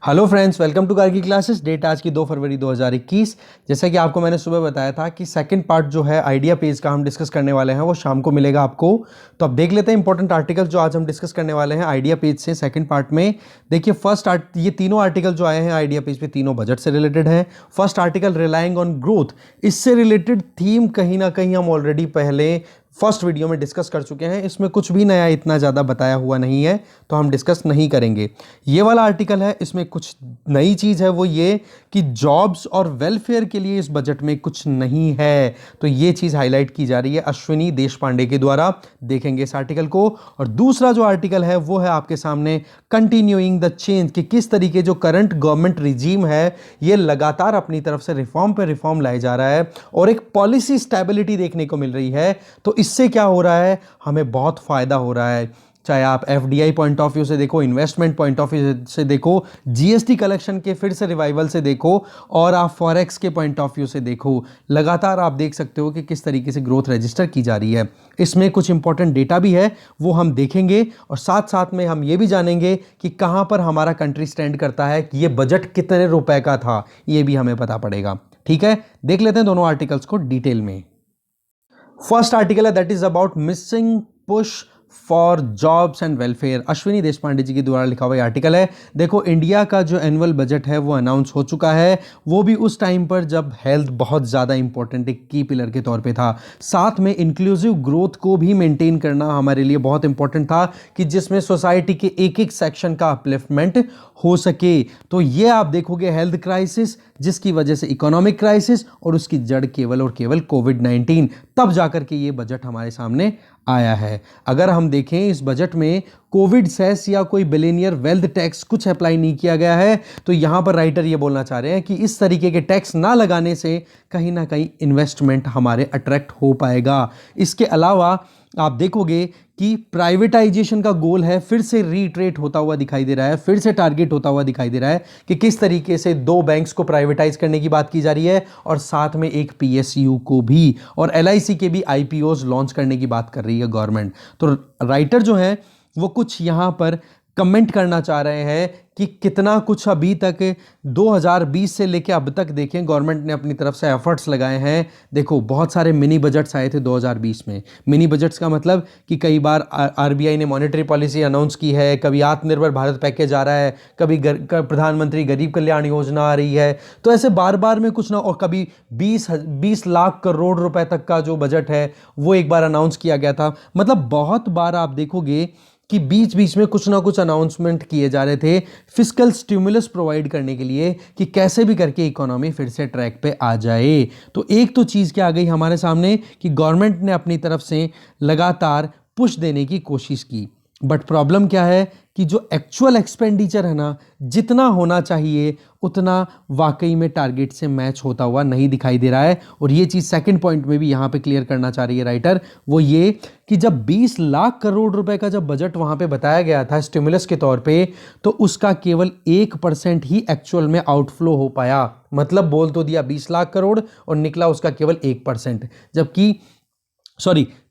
Hello friends, welcome to Kargi classes. Date आज की 2 फरवरी 2021। जैसा कि आपको मैंने सुबह बताया था कि सेकंड पार्ट जो है आइडिया पेज का हम डिस्कस करने वाले हैं वो शाम को मिलेगा आपको। तो अब देख लेते हैं इंपॉर्टेंट आर्टिकल जो आज हम डिस्कस करने वाले हैं आइडिया पेज से सेकंड पार्ट में। देखिए ये तीनों आर्टिकल जो आए हैं आइडिया पेज पे तीनों बजट से रिलेटेड हैं। First article relying on growth, इससे रिलेटेड थीम कहीं ना कहीं हम ऑलरेडी पहले फर्स्ट वीडियो में डिस्कस कर चुके हैं। इसमें कुछ भी नया इतना ज़्यादा बताया हुआ नहीं है तो हम डिस्कस नहीं करेंगे। ये वाला आर्टिकल है, इसमें कुछ नई चीज़ है, वो ये कि जॉब्स और वेलफेयर के लिए इस बजट में कुछ नहीं है। तो ये चीज़ हाईलाइट की जा रही है अश्विनी देशपांडे के द्वारा। देखेंगे इस आर्टिकल को। और दूसरा जो आर्टिकल है वो है आपके सामने कंटिन्यूइंग द चेंज, कि किस तरीके जो करंट गवर्नमेंट रिजीम है ये लगातार अपनी तरफ से रिफॉर्म पे रिफॉर्म लाए जा रहा है और एक पॉलिसी स्टेबिलिटी देखने को मिल रही है। तो इससे क्या हो रहा है, हमें बहुत फायदा हो रहा है। चाहे आप एफडीआई पॉइंट ऑफ व्यू से देखो, इन्वेस्टमेंट पॉइंट ऑफ व्यू से देखो, जीएसटी कलेक्शन के फिर से रिवाइवल से देखो, और आप फॉरेक्स के पॉइंट ऑफ व्यू से देखो, लगातार आप देख सकते हो कि किस तरीके से ग्रोथ रजिस्टर की जा रही है। इसमें कुछ इंपॉर्टेंट डेटा भी है वो हम देखेंगे, और साथ साथ में हम ये भी जानेंगे कि कहां पर हमारा कंट्री स्टैंड करता है, कि ये बजट कितने रुपए का था, ये भी हमें पता पड़ेगा। ठीक है, देख लेते हैं दोनों आर्टिकल्स को डिटेल में। फर्स्ट आर्टिकल है that is about missing push for jobs and welfare. Ashwini Deshpande ji के द्वारा लिखा हुआ आर्टिकल है। देखो, इंडिया का जो एनुअल बजट है वो अनाउंस हो चुका है, वो भी उस टाइम पर जब हेल्थ बहुत ज़्यादा इंपॉर्टेंट एक की पिलर के तौर पे था। साथ में इंक्लूसिव ग्रोथ को भी मेंटेन करना हमारे लिए बहुत इंपॉर्टेंट था, कि जिसमें सोसाइटी के एक एक सेक्शन का अपलिफ्टमेंट हो सके। तो ये आप देखोगे हेल्थ क्राइसिस, जिसकी वजह से इकोनॉमिक क्राइसिस, और उसकी जड़ केवल और केवल कोविड-19, तब जाकर के ये बजट हमारे सामने आया है। अगर हम देखें इस बजट में कोविड सेस या कोई बिलियनियर वेल्थ टैक्स कुछ अप्लाई नहीं किया गया है, तो यहां पर राइटर ये बोलना चाह रहे हैं कि इस तरीके के टैक्स ना लगाने से कहीं ना कहीं इन्वेस्टमेंट हमारे अट्रैक्ट हो पाएगा। इसके अलावा आप देखोगे कि प्राइवेटाइजेशन का गोल है, फिर से रीट्रेट होता हुआ दिखाई दे रहा है, फिर से टारगेट होता हुआ दिखाई दे रहा है, कि किस तरीके से 2 बैंक्स को प्राइवेटाइज करने की बात की जा रही है, और साथ में एक पीएसयू को भी, और एलआईसी के भी आईपीओज लॉन्च करने की बात कर रही है गवर्नमेंट। तो राइटर जो है वो कुछ यहां पर कमेंट करना चाह रहे हैं कि कितना कुछ अभी तक 2020 से लेके अब तक देखें गवर्नमेंट ने अपनी तरफ से एफर्ट्स लगाए हैं। देखो, बहुत सारे मिनी बजट्स आए थे 2020 में। मिनी बजट्स का मतलब कि कई बार आरबीआई ने मॉनेटरी पॉलिसी अनाउंस की है, कभी आत्मनिर्भर भारत पैकेज आ रहा है, कभी प्रधानमंत्री गरीब कल्याण योजना आ रही है। तो ऐसे बार बार में कुछ ना, और कभी 20 लाख करोड़ रुपए तक का जो बजट है वो एक बार अनाउंस किया गया था। मतलब बहुत बार आप देखोगे कि बीच बीच में कुछ ना कुछ अनाउंसमेंट किए जा रहे थे फिस्कल स्टिमुलस प्रोवाइड करने के लिए, कि कैसे भी करके इकोनॉमी फिर से ट्रैक पे आ जाए। तो एक तो चीज़ क्या आ गई हमारे सामने, कि गवर्नमेंट ने अपनी तरफ से लगातार पुश देने की कोशिश की, बट प्रॉब्लम क्या है कि जो एक्चुअल एक्सपेंडिचर है ना, जितना होना चाहिए उतना वाकई में टारगेट से मैच होता हुआ नहीं दिखाई दे रहा है। और ये चीज़ सेकंड पॉइंट में भी यहाँ पे क्लियर करना चाह रही है राइटर, वो ये कि जब 20 लाख करोड़ रुपए का जब बजट वहाँ पे बताया गया था स्टिमुलस के तौर पे, तो उसका केवल 1% ही एक्चुअल में आउटफ्लो हो पाया। मतलब बोल तो दिया 20 लाख करोड़ और निकला उसका केवल 1%, जबकि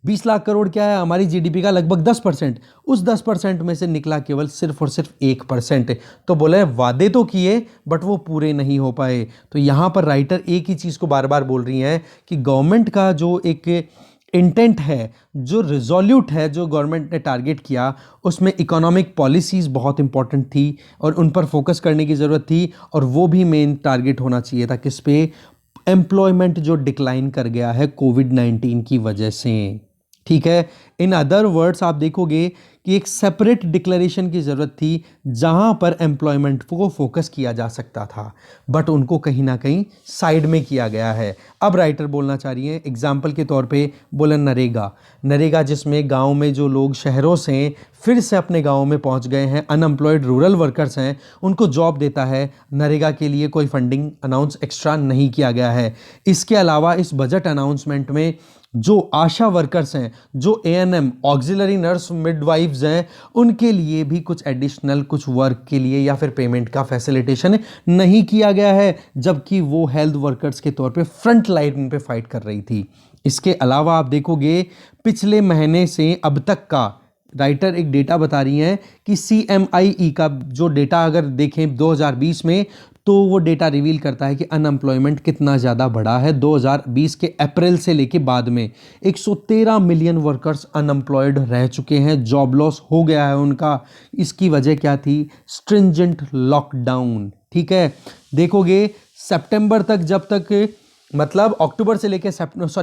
20 लाख करोड़ क्या है, हमारी जीडीपी का लगभग 10%। उस 10% में से निकला केवल सिर्फ और सिर्फ 1%। तो बोले वादे तो किए बट वो पूरे नहीं हो पाए। तो यहां पर राइटर एक ही चीज को बार बार बोल रही हैं कि गवर्नमेंट का जो एक इंटेंट है, जो रिजोल्यूट है, जो गवर्नमेंट ने टारगेट किया, उसमें इकोनॉमिक पॉलिसीज बहुत इंपॉर्टेंट थी और उन पर फोकस करने की ज़रूरत थी। और वो भी मेन टारगेट होना चाहिए था किस पे, एम्प्लॉयमेंट जो डिक्लाइन कर गया है कोविड-19 की वजह से। ठीक है, इन अदर वर्ड्स आप देखोगे कि एक सेपरेट डिक्लेरेशन की ज़रूरत थी जहां पर एम्प्लॉयमेंट को फोकस किया जा सकता था, बट उनको कहीं ना कहीं साइड में किया गया है। अब राइटर बोलना चाह रही है एग्जाम्पल के तौर पे, बोला नरेगा जिसमें गांव में जो लोग शहरों से फिर से अपने गाँव में पहुंच गए हैं, अनएम्प्लॉयड रूरल वर्कर्स हैं, उनको जॉब देता है। नरेगा के लिए कोई फंडिंग अनाउंस एक्स्ट्रा नहीं किया गया है। इसके अलावा इस बजट अनाउंसमेंट में जो आशा वर्कर्स हैं, जो एएनएम ऑक्सिलरी नर्स मिडवाइफ्स हैं, उनके लिए भी कुछ एडिशनल कुछ वर्क के लिए या फिर पेमेंट का फैसिलिटेशन नहीं किया गया है, जबकि वो हेल्थ वर्कर्स के तौर पे फ्रंट लाइन पे फाइट कर रही थी। इसके अलावा आप देखोगे पिछले महीने से अब तक का राइटर एक डेटा बता रही हैं कि CMIE का जो डेटा अगर देखें 2020 में, तो वो डेटा रिवील करता है कि अनएम्प्लॉयमेंट कितना ज़्यादा बढ़ा है 2020 के अप्रैल से लेके बाद में। 113 मिलियन वर्कर्स अनएम्प्लॉयड रह चुके हैं, जॉब लॉस हो गया है उनका। इसकी वजह क्या थी? Stringent lockdown. ठीक है, देखोगे सितंबर तक, जब तक मतलब अक्टूबर से लेके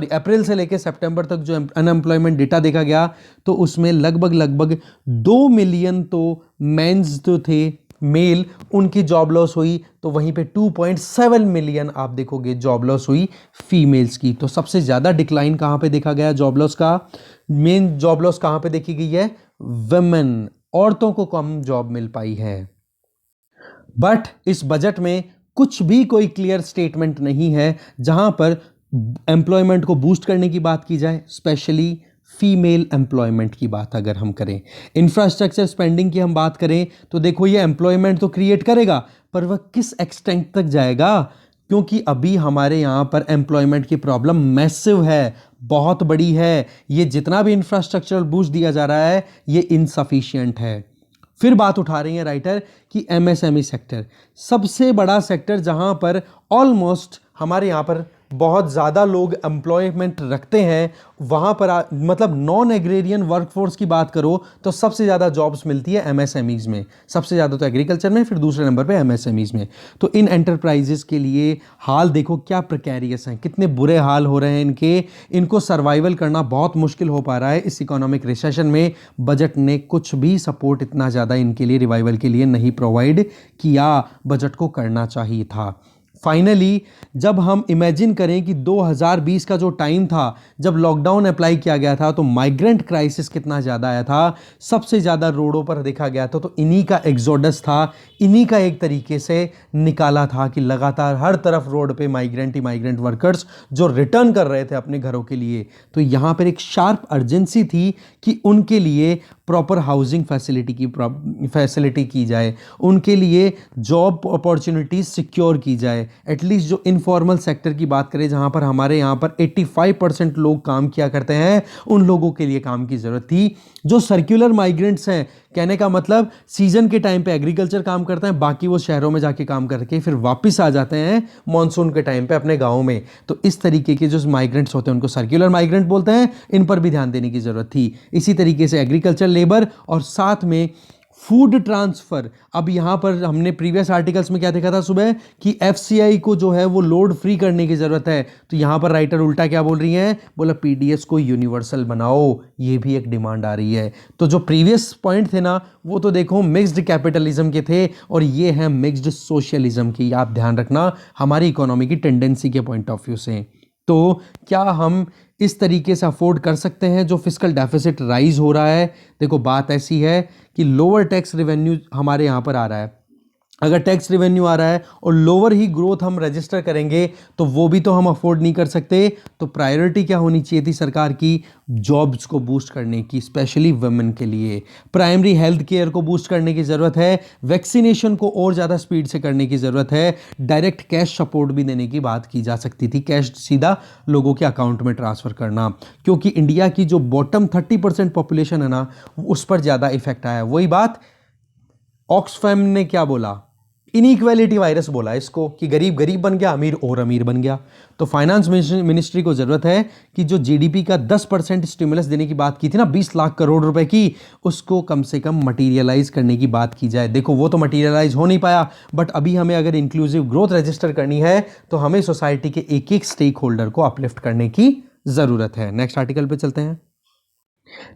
अप्रैल से लेके सितंबर तक जो अनएम्प्लॉयमेंट डेटा देखा गया, तो उसमें लगभग 2 मिलियन तो मेंस तो थे, मेल, उनकी जॉब लॉस हुई। तो वहीं पे 2.7 मिलियन आप देखोगे जॉब लॉस हुई फीमेल्स की। तो सबसे ज़्यादा डिक्लाइन कहाँ पे देखा गया जॉब लॉस का? मेन जॉब लॉस कहाँ पे देखी गई है? वुमेन, औरतों को कम जॉब मिल पाई है। बट इस बजट में कुछ भी कोई क्लियर स्टेटमेंट नहीं है जहां पर एम्प्लॉयमेंट को बूस्ट करने की बात की जाए, स्पेशली फीमेल एम्प्लॉयमेंट की बात अगर हम करें। इंफ्रास्ट्रक्चर स्पेंडिंग की हम बात करें तो देखो ये एम्प्लॉयमेंट तो क्रिएट करेगा, पर वह किस एक्सटेंट तक जाएगा? क्योंकि अभी हमारे यहाँ पर एम्प्लॉयमेंट की प्रॉब्लम मैसिव है, बहुत बड़ी है। ये जितना भी इंफ्रास्ट्रक्चरल बूस्ट दिया जा रहा है, ये इनसफिशिएंट है। फिर बात उठा रही है राइटर कि MSME सेक्टर सबसे बड़ा सेक्टर, जहां पर ऑलमोस्ट हमारे यहाँ पर बहुत ज़्यादा लोग एम्प्लॉयमेंट रखते हैं, वहाँ पर मतलब नॉन एग्रेरियन वर्कफोर्स की बात करो तो सबसे ज़्यादा जॉब्स मिलती है MSMEs में। सबसे ज़्यादा तो एग्रीकल्चर में, फिर दूसरे नंबर पे MSMEs में। तो इन एंटरप्राइजेस के लिए हाल देखो क्या प्रिकैरियस हैं, कितने बुरे हाल हो रहे हैं इनके। इनको सर्वाइवल करना बहुत मुश्किल हो पा रहा है इस इकोनॉमिक रिसेशन में। बजट ने कुछ भी सपोर्ट इतना ज़्यादा इनके लिए रिवाइवल के लिए नहीं प्रोवाइड किया, बजट को करना चाहिए था। फाइनली जब हम इमेजिन करें कि 2020 का जो टाइम था जब लॉकडाउन अप्लाई किया गया था, तो माइग्रेंट क्राइसिस कितना ज़्यादा आया था, सबसे ज़्यादा रोडों पर देखा गया था। तो इन्हीं का एग्जोडस था, इन्हीं का एक तरीके से निकाला था कि लगातार हर तरफ रोड पे माइग्रेंट ही माइग्रेंट वर्कर्स जो रिटर्न कर रहे थे अपने घरों के लिए। तो यहाँ पर एक शार्प अर्जेंसी थी कि उनके लिए प्रॉपर हाउसिंग फैसिलिटी की जाए, उनके लिए जॉब अपॉर्चुनिटीज सिक्योर की जाए। एटलीस्ट जो इनफॉर्मल सेक्टर की बात करें, जहां पर हमारे यहां पर 85% लोग काम किया करते हैं, उन लोगों के लिए काम की जरूरत थी। जो सर्कुलर माइग्रेंट्स हैं, कहने का मतलब सीजन के टाइम पे एग्रीकल्चर काम करते हैं, बाकी वो शहरों में जाके काम करके फिर वापस आ जाते हैं मॉनसून के टाइम पे अपने गाँव में। तो इस तरीके के जो माइग्रेंट्स होते हैं उनको सर्कुलर माइग्रेंट बोलते हैं। इन पर भी ध्यान देने की जरूरत थी। इसी तरीके से एग्रीकल्चर लेबर और साथ में फूड ट्रांसफर। अब यहां पर हमने प्रीवियस आर्टिकल्स में क्या देखा था सुबह कि FCI को जो है वो लोड फ्री करने की जरूरत है। तो यहां पर राइटर उल्टा क्या बोल रही हैं? बोला PDS को यूनिवर्सल बनाओ, ये भी एक डिमांड आ रही है। तो जो प्रीवियस पॉइंट थे ना, वो तो देखो मिक्स्ड कैपिटलिज्म के थे, और ये है मिक्स्ड सोशलिज्म की। आप ध्यान रखना हमारी इकोनॉमी की टेंडेंसी के पॉइंट ऑफ व्यू से। तो क्या हम इस तरीके से अफोर्ड कर सकते हैं जो फिस्कल डेफिसिट राइज हो रहा है? देखो बात ऐसी है कि लोअर टैक्स रेवेन्यू हमारे यहाँ पर आ रहा है। अगर टैक्स रेवेन्यू आ रहा है और लोअर ही ग्रोथ हम रजिस्टर करेंगे, तो वो भी तो हम अफोर्ड नहीं कर सकते। तो प्रायोरिटी क्या होनी चाहिए थी सरकार की? जॉब्स को बूस्ट करने की, स्पेशली वुमेन के लिए। प्राइमरी हेल्थ केयर को बूस्ट करने की ज़रूरत है, वैक्सीनेशन को और ज़्यादा स्पीड से करने की ज़रूरत है, डायरेक्ट कैश सपोर्ट भी देने की बात की जा सकती थी, कैश सीधा लोगों के अकाउंट में ट्रांसफ़र करना। क्योंकि इंडिया की जो बॉटम 30% पॉपुलेशन है ना, उस पर ज़्यादा इफेक्ट आया है। वही बात ऑक्सफैम ने क्या बोला? इनइक्वालिटी वायरस बोला इसको, कि गरीब गरीब बन गया, अमीर और अमीर बन गया। तो फाइनेंस मिनिस्ट्री को जरूरत है कि जो GDP का 10% स्टिमुलस देने की बात की थी ना, 20 लाख करोड़ रुपए की, उसको कम से कम मटीरियलाइज करने की बात की जाए। देखो वो तो मटीरियलाइज हो नहीं पाया, बट अभी हमें अगर इंक्लूसिव ग्रोथ रजिस्टर करनी है तो हमें सोसाइटी के एक एक स्टेक होल्डर को अपलिफ्ट करने की जरूरत है। नेक्स्ट आर्टिकल पे चलते हैं।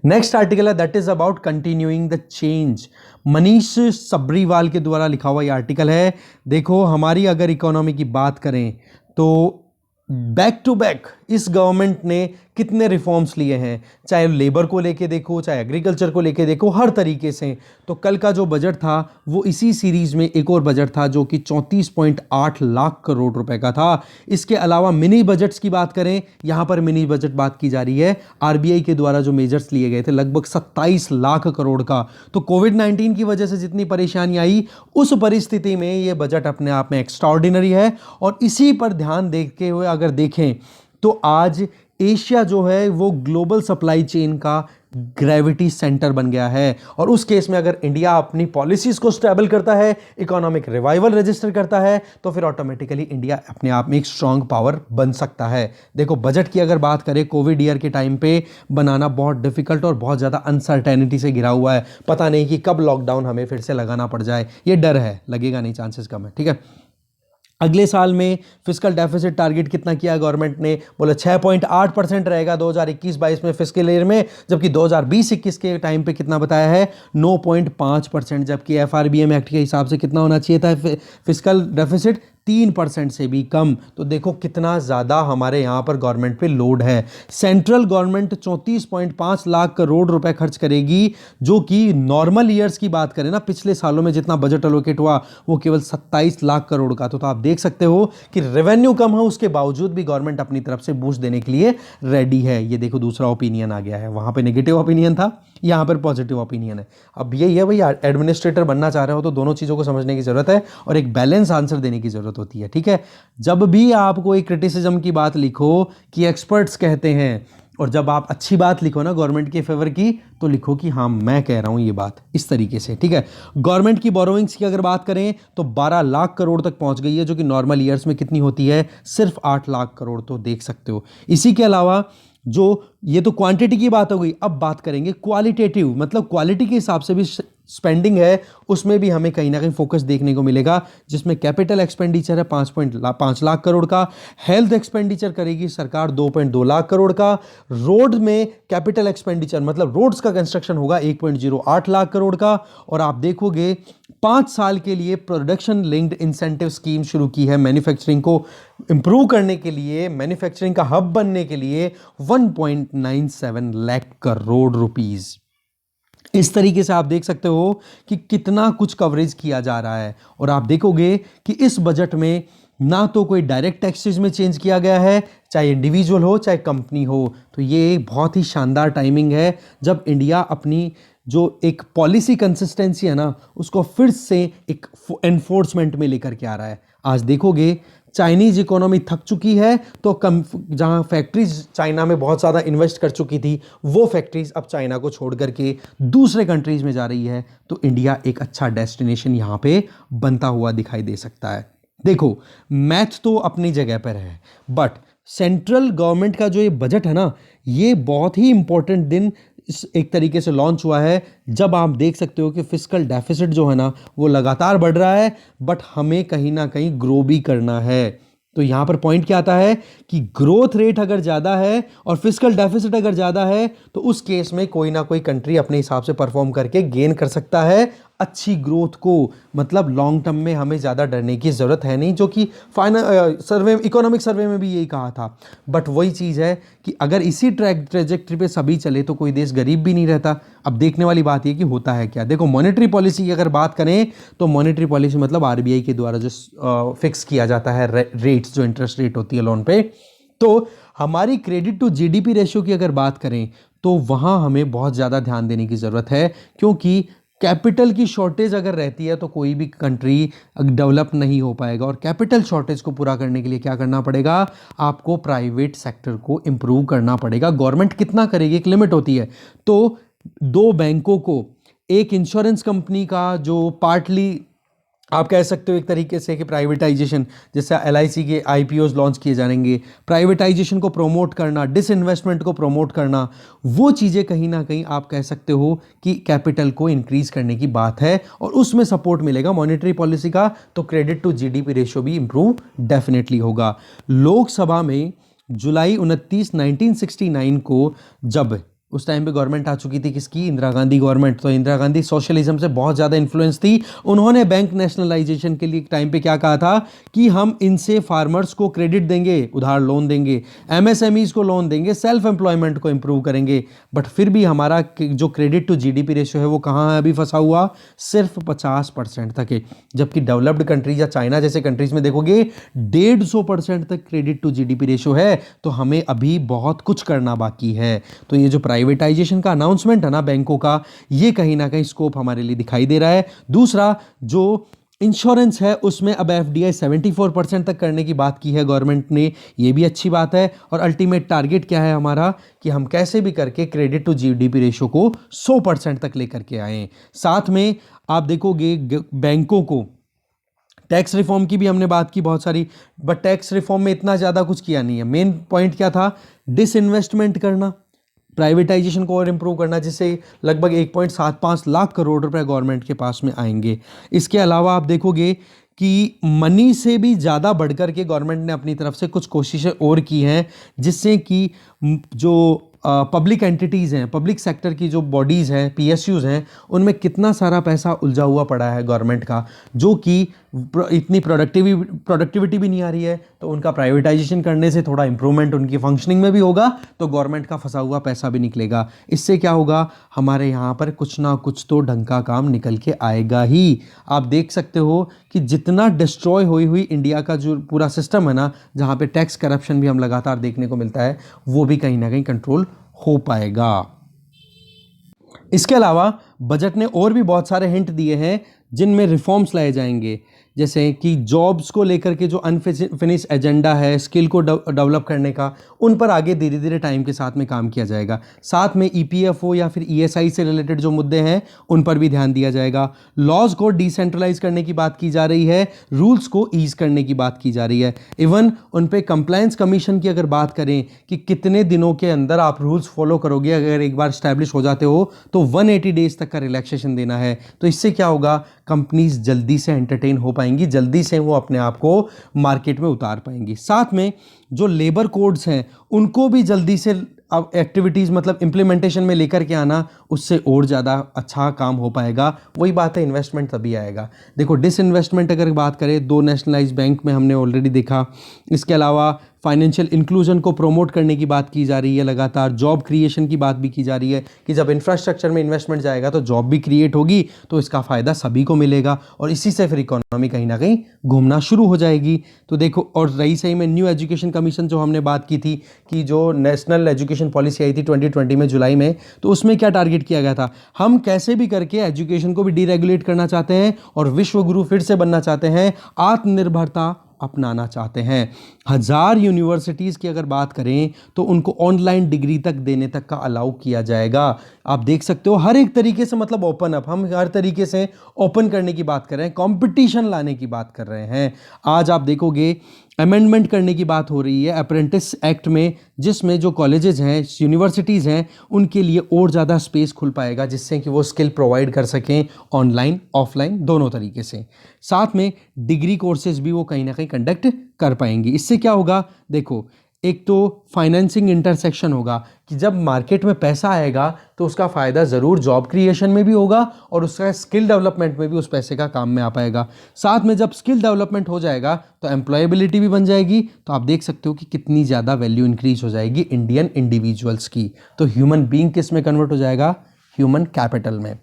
नेक्स्ट आर्टिकल है that is about continuing the change. Manish Sabharwal के द्वारा लिखा हुआ ये आर्टिकल है। देखो हमारी अगर इकोनॉमी की बात करें तो बैक टू बैक इस गवर्नमेंट ने कितने रिफॉर्म्स लिए हैं, चाहे लेबर को लेके देखो, चाहे एग्रीकल्चर को लेके देखो, हर तरीके से। तो कल का जो बजट था वो इसी सीरीज में एक और बजट था जो कि 34.8 लाख करोड़ रुपए का था। इसके अलावा मिनी बजट्स की बात करें, यहां पर मिनी बजट बात की जा रही है, RBI के द्वारा जो मेजर्स लिए गए थे लगभग 27 लाख करोड़ का। तो कोविड-19 की वजह से जितनी परेशानी आई, उस परिस्थिति में ये बजट अपने आप में एक्स्ट्राऑर्डिनरी है। और इसी पर ध्यान देते हुए अगर देखें तो आज एशिया जो है वो ग्लोबल सप्लाई चेन का ग्रेविटी सेंटर बन गया है। और उस केस में अगर इंडिया अपनी पॉलिसीज को स्टेबल करता है, इकोनॉमिक रिवाइवल रजिस्टर करता है, तो फिर ऑटोमेटिकली इंडिया अपने आप में एक स्ट्रांग पावर बन सकता है। देखो बजट की अगर बात करें, कोविड ईयर के टाइम पे बनाना बहुत डिफिकल्ट और बहुत ज़्यादा अनसर्टेनिटी से घिरा हुआ है। पता नहीं कि कब लॉकडाउन हमें फिर से लगाना पड़ जाए, ये डर है, लगेगा नहीं, चांसेस कम है, ठीक है। अगले साल में फिस्कल डेफिसिट टारगेट कितना किया गवर्नमेंट ने, बोला 6.8% रहेगा 2021-22 में फिस्कल ईयर में, जबकि 2020-21 के टाइम पे कितना बताया है, 9.5%, जबकि एफआरबीएम एक्ट के हिसाब से कितना होना चाहिए था फिस्कल डेफिसिट, 3% से भी कम। तो देखो कितना ज़्यादा हमारे यहाँ पर गवर्नमेंट पे लोड है। सेंट्रल गवर्नमेंट 34.5 लाख करोड़ रुपए खर्च करेगी, जो कि नॉर्मल ईयर्स की बात करें ना, पिछले सालों में जितना बजट एलोकेट हुआ वो केवल 27 लाख करोड़ का। तो आप देख सकते हो कि रेवेन्यू कम है, उसके बावजूद भी गवर्नमेंट अपनी तरफ से बूस्ट देने के लिए रेडी है। ये देखो दूसरा ओपिनियन आ गया है, वहां पे नेगेटिव ओपिनियन था, यहाँ पर पॉजिटिव ओपिनियन है। अब यही है भैया, एडमिनिस्ट्रेटर बनना चाह रहे हो तो दोनों चीज़ों को समझने की जरूरत है और एक बैलेंस आंसर देने की जरूरत होती है, ठीक है। जब भी आप कोई क्रिटिसिज्म की बात लिखो कि एक्सपर्ट्स कहते हैं, और जब आप अच्छी बात लिखो ना गवर्नमेंट के फेवर की, तो लिखो कि हाँ मैं कह रहा हूं ये बात, इस तरीके से, ठीक है। गवर्नमेंट की बोरोइंग्स की अगर बात करें तो 12 लाख करोड़ तक पहुंच गई है, जो कि नॉर्मल ईयर्स में कितनी होती है, सिर्फ 8 लाख करोड़। तो देख सकते हो। इसी के अलावा जो ये तो क्वांटिटी की बात हो गई, अब बात करेंगे क्वालिटेटिव, मतलब क्वालिटी के हिसाब से भी स्पेंडिंग है, उसमें भी हमें कहीं ना कहीं फोकस देखने को मिलेगा, जिसमें कैपिटल एक्सपेंडिचर है 5 लाख करोड़ का, हेल्थ एक्सपेंडिचर करेगी सरकार 2.2 लाख करोड़ का, रोड में कैपिटल एक्सपेंडिचर मतलब रोड्स का कंस्ट्रक्शन होगा 1.08 लाख करोड़ का। और आप देखोगे 5 साल के लिए प्रोडक्शन लिंक्ड इंसेंटिव स्कीम शुरू की है, मैन्युफैक्चरिंग को इंप्रूव करने के लिए, मैन्युफैक्चरिंग का हब बनने के लिए 1.97 लाख करोड़ रुपीस। इस तरीके से आप देख सकते हो कि कितना कुछ कवरेज किया जा रहा है। और आप देखोगे कि इस बजट में ना तो कोई डायरेक्ट टैक्सेस में चेंज किया गया है, चाहे इंडिविजुअल हो चाहे कंपनी हो। तो ये बहुत ही शानदार टाइमिंग है, जब इंडिया अपनी जो एक पॉलिसी कंसिस्टेंसी है ना, उसको फिर से एक एनफोर्समेंट में लेकर के आ रहा है। आज देखोगे चाइनीज इकोनॉमी थक चुकी है, तो कम जहां फैक्ट्रीज चाइना में बहुत ज़्यादा इन्वेस्ट कर चुकी थी, वो फैक्ट्रीज अब चाइना को छोड़ करके दूसरे कंट्रीज में जा रही है। तो इंडिया एक अच्छा डेस्टिनेशन यहां पे बनता हुआ दिखाई दे सकता है। देखो मैथ तो अपनी जगह पर है, बट सेंट्रल गवर्नमेंट का जो ये बजट है ना, ये बहुत ही इंपॉर्टेंट दिन एक तरीके से लॉन्च हुआ है, जब आप देख सकते हो कि फिस्कल डेफिसिट जो है ना वो लगातार बढ़ रहा है, बट हमें कहीं ना कहीं ग्रो भी करना है। तो यहां पर पॉइंट क्या आता है कि ग्रोथ रेट अगर ज़्यादा है और फिस्कल डेफिसिट अगर ज़्यादा है, तो उस केस में कोई ना कोई कंट्री अपने हिसाब से परफॉर्म करके गेन कर सकता है अच्छी ग्रोथ को। मतलब लॉन्ग टर्म में हमें ज़्यादा डरने की ज़रूरत है नहीं, जो कि सर्वे इकोनॉमिक सर्वे में भी यही कहा था। बट वही चीज़ है कि अगर इसी ट्रेजेक्ट्री पे सभी चले तो कोई देश गरीब भी नहीं रहता। अब देखने वाली बात यह कि होता है क्या। देखो मॉनेटरी पॉलिसी की अगर बात करें तो मॉनेटरी पॉलिसी मतलब आरबीआई के द्वारा जो फिक्स किया जाता है रेट्स, जो इंटरेस्ट रेट होती है लोन पे। तो हमारी क्रेडिट टू जीडीपी रेशियो की अगर बात करें तो वहाँ हमें बहुत ज़्यादा ध्यान देने की ज़रूरत है, क्योंकि कैपिटल की शॉर्टेज अगर रहती है तो कोई भी कंट्री डेवलप नहीं हो पाएगा। और कैपिटल शॉर्टेज को पूरा करने के लिए क्या करना पड़ेगा, आपको प्राइवेट सेक्टर को इंप्रूव करना पड़ेगा। गवर्नमेंट कितना करेगी, एक लिमिट होती है। तो 2 बैंकों को, एक इंश्योरेंस कंपनी का जो पार्टली आप कह सकते हो एक तरीके से कि प्राइवेटाइजेशन, जैसे एलआईसी के आईपीओज लॉन्च किए जाएंगे, प्राइवेटाइजेशन को प्रमोट करना, डिसइन्वेस्टमेंट को प्रमोट करना, वो चीज़ें कहीं ना कहीं आप कह सकते हो कि कैपिटल को इंक्रीज करने की बात है, और उसमें सपोर्ट मिलेगा मॉनेटरी पॉलिसी का। तो क्रेडिट टू जीडीपी रेशियो भी इंप्रूव डेफिनेटली होगा। लोकसभा में जुलाई 29, 1969 को जब उस टाइम पे गवर्नमेंट आ चुकी थी, किसकी, इंदिरा गांधी गवर्नमेंट। तो इंदिरा गांधी सोशलिज्म से बहुत ज़्यादा इन्फ्लुएंस थी। उन्होंने बैंक नेशनलाइजेशन के लिए टाइम पे क्या कहा था कि हम इनसे फार्मर्स को क्रेडिट देंगे, उधार लोन देंगे, एमएसएमईज को लोन देंगे, सेल्फ एम्प्लॉयमेंट को इंप्रूव करेंगे। बट फिर भी हमारा जो क्रेडिट टू जीडीपी रेशियो है वो कहाँ है अभी फंसा हुआ, सिर्फ 50% तक है। जबकि डेवलप्ड कंट्रीज या चाइना जैसे कंट्रीज में देखोगे 150% तक क्रेडिट टू जीडीपी रेशियो है। तो हमें अभी बहुत कुछ करना बाकी है। तो ये जो प्राइवेटाइजेशन का अनाउंसमेंट है ना बैंकों का, ये कहीं ना कहीं स्कोप हमारे लिए दिखाई दे रहा है। दूसरा, जो इंश्योरेंस है उसमें अब एफडीआई 74% तक करने की बात की है गवर्नमेंट ने, ये भी अच्छी बात है। और अल्टीमेट टारगेट क्या है हमारा कि हम कैसे भी करके क्रेडिट टू जीडीपी रेशो को 100% तक लेकर के आए। साथ में आप देखोगे बैंकों को टैक्स रिफॉर्म की भी हमने बात की बहुत सारी, बट टैक्स रिफॉर्म में इतना ज़्यादा कुछ किया नहीं है। मेन पॉइंट क्या था, डिसइन्वेस्टमेंट करना, प्राइवेटाइजेशन को और इम्प्रूव करना, जिससे लगभग 1.75 लाख करोड़ रुपए गवर्नमेंट के पास में आएंगे। इसके अलावा आप देखोगे कि मनी से भी ज़्यादा बढ़कर के गवर्नमेंट ने अपनी तरफ से कुछ कोशिशें और की हैं, जिससे कि जो पब्लिक एंटिटीज़ हैं, पब्लिक सेक्टर की जो बॉडीज़ हैं, पीएसयूज़ हैं, उनमें कितना सारा पैसा उलझा हुआ पड़ा है गवर्नमेंट का, जो कि इतनी प्रोडक्टिविटी भी नहीं आ रही है। तो उनका प्राइवेटाइजेशन करने से थोड़ा इंप्रूवमेंट उनकी फंक्शनिंग में भी होगा, तो गवर्नमेंट का फंसा हुआ पैसा भी निकलेगा। इससे क्या होगा, हमारे यहाँ पर कुछ ना कुछ तो ढंग का काम निकल के आएगा ही। आप देख सकते हो कि जितना डिस्ट्रॉय हुई इंडिया का जो पूरा सिस्टम है ना, जहाँ पे टैक्स करप्शन भी हम लगातार देखने को मिलता है, वो भी कहीं ना कहीं कंट्रोल हो पाएगा। इसके अलावा बजट ने और भी बहुत सारे हिंट दिए हैं जिनमें रिफॉर्म्स लाए जाएंगे, जैसे कि जॉब्स को लेकर के जो अनफिनिश एजेंडा है स्किल को डेवलप करने का, उन पर आगे धीरे धीरे टाइम के साथ में काम किया जाएगा। साथ में ईपीएफओ या फिर ईएसआई से रिलेटेड जो मुद्दे हैं उन पर भी ध्यान दिया जाएगा। लॉज को डिसेंट्रलाइज करने की बात की जा रही है, रूल्स को ईज करने की बात की जा रही है। इवन उन पे कंप्लायंस कमीशन की अगर बात करें कि कितने दिनों के अंदर आप रूल्स फॉलो करोगे, अगर एक बार स्टैब्लिश हो जाते हो तो 180 डेज तक का रिलैक्सेशन देना है। तो इससे क्या होगा, कंपनीज जल्दी से एंटरटेन हो पाएंगी, जल्दी से वो अपने आप को मार्केट में उतार पाएंगी। साथ में जो लेबर कोड्स हैं उनको भी जल्दी से अब एक्टिविटीज़ मतलब इम्प्लीमेंटेशन में लेकर के आना, उससे और ज़्यादा अच्छा काम हो पाएगा। वही बात है, इन्वेस्टमेंट तभी आएगा। देखो डिसइन्वेस्टमेंट अगर बात करें, 2 नेशनलाइज बैंक में हमने ऑलरेडी देखा। इसके अलावा फाइनेंशियल इंक्लूजन को प्रमोट करने की बात की जा रही है, लगातार जॉब क्रिएशन की बात भी की जा रही है कि जब इंफ्रास्ट्रक्चर में इन्वेस्टमेंट जाएगा तो जॉब भी क्रिएट होगी, तो इसका फ़ायदा सभी को मिलेगा और इसी से फिर इकोनॉमी कहीं ना कहीं घूमना शुरू हो जाएगी। तो देखो, और रही सही में न्यू एजुकेशन कमीशन जो हमने बात की थी कि जो नेशनल एजुकेशन पॉलिसी आई थी 2020 में जुलाई में, तो उसमें क्या टारगेट किया गया था, हम कैसे भी करके एजुकेशन को भी डीरेगुलेट करना चाहते हैं और विश्व गुरु फिर से बनना चाहते हैं, आत्मनिर्भरता अपनाना चाहते हैं। 1000 यूनिवर्सिटीज़ की अगर बात करें तो उनको ऑनलाइन डिग्री तक देने तक का अलाउ किया जाएगा। आप देख सकते हो हर एक तरीके से, मतलब ओपन अप, हम हर तरीके से ओपन करने की बात कर रहे हैं, कंपटीशन लाने की बात कर रहे हैं। आज आप देखोगे अमेंडमेंट करने की बात हो रही है अप्रेंटिस एक्ट में, जिसमें जो कॉलेजेस हैं, यूनिवर्सिटीज़ हैं, उनके लिए और ज़्यादा स्पेस खुल पाएगा, जिससे कि वो स्किल प्रोवाइड कर सकें ऑनलाइन ऑफलाइन दोनों तरीके से। साथ में डिग्री कोर्सेज भी वो कहीं ना कहीं कंडक्ट कर पाएंगी। इससे क्या होगा, देखो, एक तो फाइनेंसिंग इंटरसेक्शन होगा कि जब मार्केट में पैसा आएगा तो उसका फ़ायदा ज़रूर जॉब क्रिएशन में भी होगा और उसका स्किल डेवलपमेंट में भी उस पैसे का काम में आ पाएगा। साथ में जब स्किल डेवलपमेंट हो जाएगा तो एम्प्लॉयबिलिटी भी बन जाएगी। तो आप देख सकते हो कि कितनी ज़्यादा वैल्यू इंक्रीज हो जाएगी इंडियन इंडिविजुअल्स की। तो ह्यूमन बीइंग किस में कन्वर्ट हो जाएगा, ह्यूमन कैपिटल में।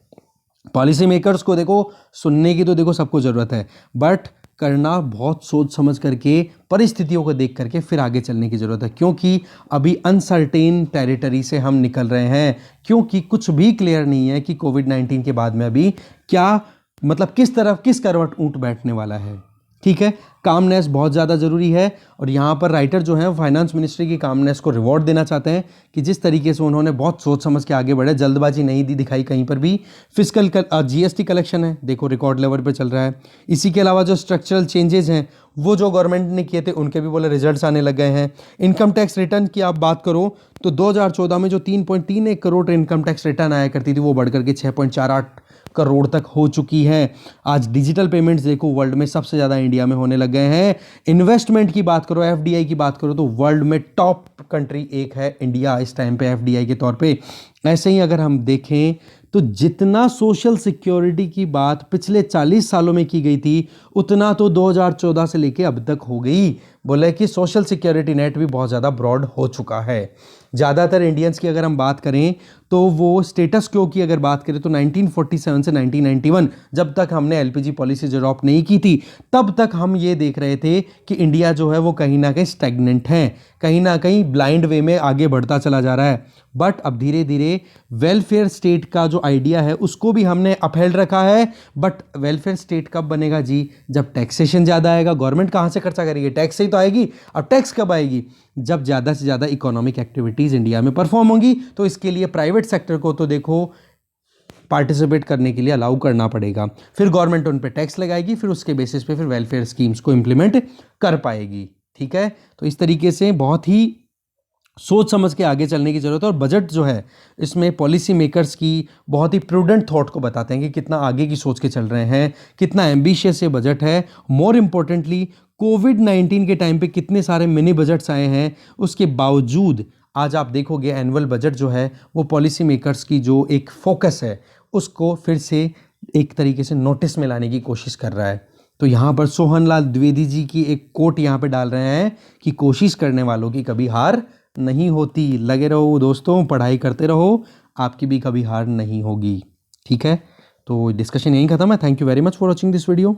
पॉलिसी मेकर्स को देखो, सुनने की तो देखो सबको ज़रूरत है, बट करना बहुत सोच समझ करके, परिस्थितियों को देख करके फिर आगे चलने की ज़रूरत है, क्योंकि अभी अनसर्टेन टेरिटरी से हम निकल रहे हैं, क्योंकि कुछ भी क्लियर नहीं है कि कोविड-19 के बाद में अभी क्या, मतलब किस तरफ किस करवट ऊँट बैठने वाला है। ठीक है, कामनेस बहुत ज़्यादा ज़रूरी है और यहाँ पर राइटर जो हैं फाइनेंस मिनिस्ट्री की कामनेस को रिवॉर्ड देना चाहते हैं कि जिस तरीके से उन्होंने बहुत सोच समझ के आगे बढ़े, जल्दबाजी नहीं दी दिखाई कहीं पर भी। फिस्कल जीएसटी कलेक्शन है, देखो रिकॉर्ड लेवल पे चल रहा है। इसी के अलावा जो स्ट्रक्चरल चेंजेस हैं वो जो गवर्नमेंट ने किए थे उनके भी बोले रिजल्ट्स आने लग गए हैं। इनकम टैक्स रिटर्न की आप बात करो तो 2014 में जो 3.31 करोड़ इनकम टैक्स रिटर्न आया करती थी वो बढ़ करके 6.48 करोड़ तक हो चुकी है। आज डिजिटल पेमेंट्स देखो वर्ल्ड में सबसे ज़्यादा इंडिया में होने लग गए हैं। इन्वेस्टमेंट की बात करो, एफडीआई की बात करो तो वर्ल्ड में टॉप कंट्री एक है इंडिया इस टाइम पे एफडीआई के तौर पे। ऐसे ही अगर हम देखें तो जितना सोशल सिक्योरिटी की बात पिछले 40 सालों में की गई थी उतना तो 2014 से लेके अब तक हो गई। बोले कि सोशल सिक्योरिटी नेट भी बहुत ज़्यादा ब्रॉड हो चुका है। ज़्यादातर इंडियंस की अगर हम बात करें तो वो स्टेटस क्यो की अगर बात करें तो 1947 से 1991 जब तक हमने एलपीजी पॉलिसी अडॉप्ट नहीं की थी, तब तक हम ये देख रहे थे कि इंडिया जो है वो कहीं ना कहीं स्टैग्नेंट है, कहीं ना कहीं ब्लाइंड वे में आगे बढ़ता चला जा रहा है। बट अब धीरे धीरे वेलफेयर स्टेट का जो आइडिया है उसको भी हमने अपहेल्ड रखा है। बट वेलफेयर स्टेट कब बनेगा जी? जब टैक्सेशन ज़्यादा आएगा। गवर्नमेंट कहाँ से खर्चा करेगी? टैक्स से ही तो आएगी। अब टैक्स कब आएगी? जब ज़्यादा से ज़्यादा इकोनॉमिक एक्टिविटीज़ इंडिया में परफॉर्म होंगी। तो इसके लिए प्राइवेट सेक्टर को तो देखो पार्टिसिपेट करने के लिए अलाउ करना पड़ेगा, फिर गवर्नमेंट उन पे टैक्स लगाएगी, फिर उसके बेसिस पे फिर वेलफेयर स्कीम्स को इम्प्लीमेंट कर पाएगी। ठीक है, तो इस तरीके से बहुत ही सोच समझ के आगे चलने की जरूरत है। और बजट जो है इसमें पॉलिसी मेकर्स की बहुत ही प्रूडेंट थॉट को बताते हैं कि कितना आगे की सोच के चल रहे हैं, कितना एम्बिशियस ये बजट है। मोर इम्पोर्टेंटली कोविड-19 के टाइम पे कितने सारे मिनी बजट्स आए हैं, उसके बावजूद आज आप देखोगे एनुअल बजट जो है वो पॉलिसी मेकर्स की जो एक फोकस है उसको फिर से एक तरीके से नोटिस में लाने की कोशिश कर रहा है। तो यहाँ पर सोहन लाल द्विवेदी जी की एक कोट यहाँ पे डाल रहे हैं कि कोशिश करने वालों की कभी हार नहीं होती। लगे रहो दोस्तों, पढ़ाई करते रहो, आपकी भी कभी हार नहीं होगी। ठीक है, तो डिस्कशन यहीं खत्म है। Thank you very much for watching this video.